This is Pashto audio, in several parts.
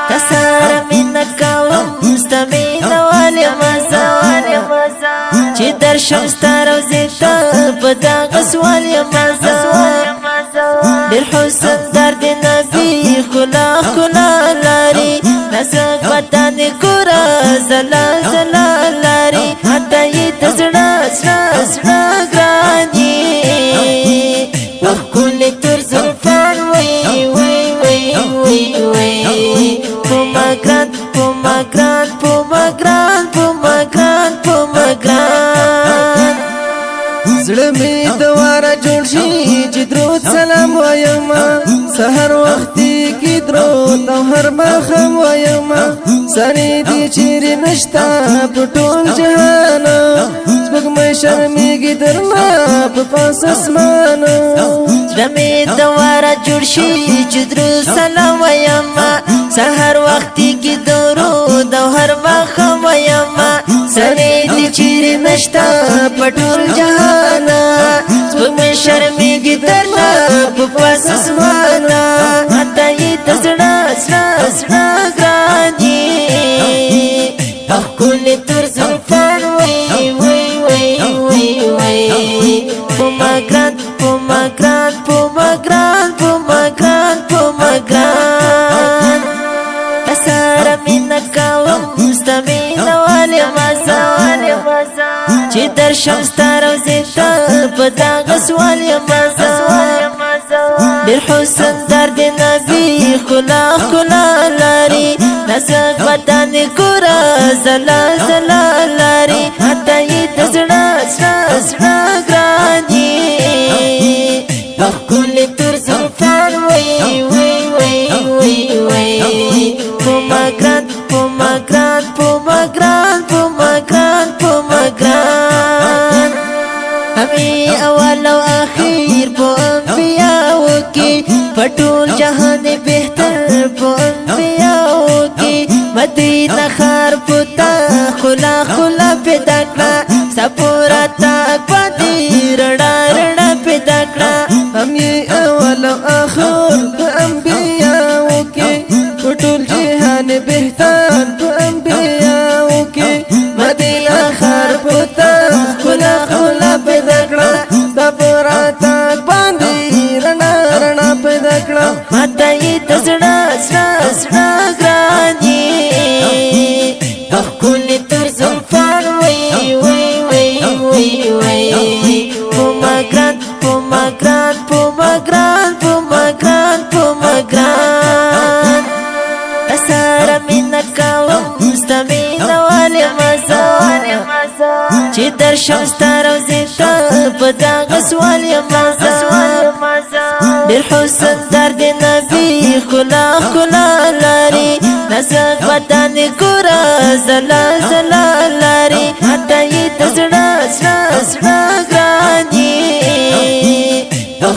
تسار منك ومستمين والمزا چې در شمستا روزیتا پدا غسوال یمزا در حسن درد نبی خلا خلا لاری نسک بدن کورا زلا زلا لاری حتی یې تزړه سړه سړه ګرانی وښکلې تر زلفان وی وی وی وی وی پما ګران پما ګران پما ګران پما ګران پما ګران زړه مې دواره جوړ شي چې درود سلام وایم سحر وختي کې درود او هر ماښام وایم ساري دي چیرې نشتا په ټول جهان سپوږمۍ شرمېږي درنه په پاس اسمان زړه مې دواره جوړ شي چې درود سلام وایم سحر وختي کې درود او هر ماښام وایم ساري دي چیرې نشتا په ټول جهان سپوږمۍ شرمېږي درنه په پاس اسمان حتی یې تزړه سړه سړه ګراني ښکلې تر زلفان وی وی وی وی وی پما ګران پما ګران پما ګران پما ګران پما ګران تساره مینه کوم ستا مینه والې مزه چې در شمستا روزیتا په دغه سوال یمزه ډېر حسن درد نبی خلا خلا لاري نسک بدن ګوره زلا زلا لاري حتی یې تزړه سړه سړه ګراني ښکلې تر زلفان وی وی وی وی وی پما ګران پما ګران پما ګران پما ګران پما ګران همي اول او اخیر په انبیاء کی پټول جهان بهتر په انبیاء کی مدینه خار پتا خلا خلا پیدا کړه سپورا تک پدې رڼا رڼا پیدا کړه هم یې اول او آخر په انبیاء کې پټول جهان بهتر په انبیاء کې مدینه خار پتا خلا خلا پیدا کړه سپورا تک باندې رڼا رڼا پیدا کړه ماته یې تزړه سړه سړه ګراني ښکلې تر زلفان وی وی وی وی وی پما ګران پما ګران پما ګران پما ګران پما ګران تساره مینه کوم ستا مینه والې مزه چې در شمستا روزیتا په دغه سوال یمزه ډېر حسن درد نبی خلا خلا لاري نسک بدن ګوره زلا زلا لاري حتی یې تزړه سړه سړه ګراني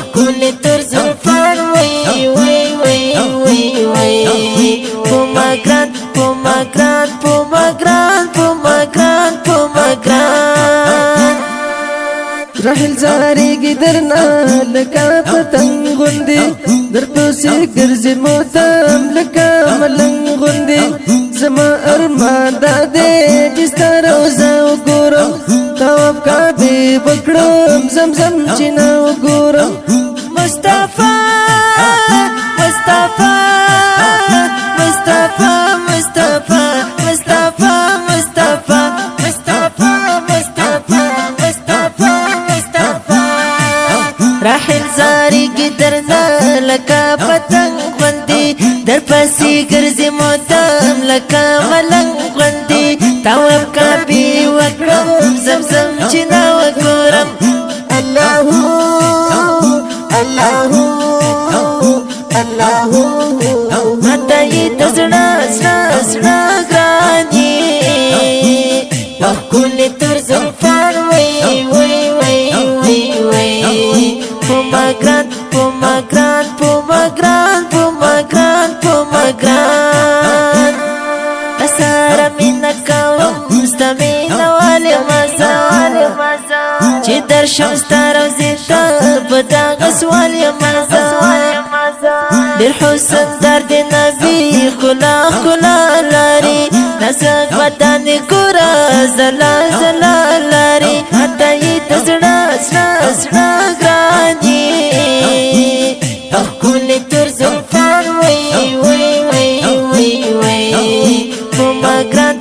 ښکلې تر زلفان وی وی وی وی وی پما ګران پما ګران پما ګران پما ګران پما ګران رحل زاریږي درنه لکه پتنګ غوندې در پسې ګرځې موتم لکه ملنګ غوندې زما ارمان دا دی چې ستا روضه وګورم طواف کعبې وکړم زمزم چې نه وګورم مصطفی مصطفی مصطفی مصطفی مصطفی مصطفی مصطفی مصطفی مصطفی مصطفی راحل زاریږي درنه لکه پتنګ غوندې در پسې ګرځې موتم لکه ملنګ غوندې طواف کعبې وکړم زمزم چې نه وګورم الله الله الله ماته یې تزړه سړه سړه ګراني ښکلې تر زلفان وی وی وی وی وی پما ګران پما ګران پما ګران پما ګران پما ګران تساره مینه کوم ستا مینه والې مزه چې در شمستا روزیتا په دغه سوال یمزه ډېر حسن درد نبی خلا خلا لاري نسق وطن ګورا زلا زلا لاري حتا یې تسړه سړه سړه ګران دي خپل تر زلفان وای وای وای وای وای پوما ګران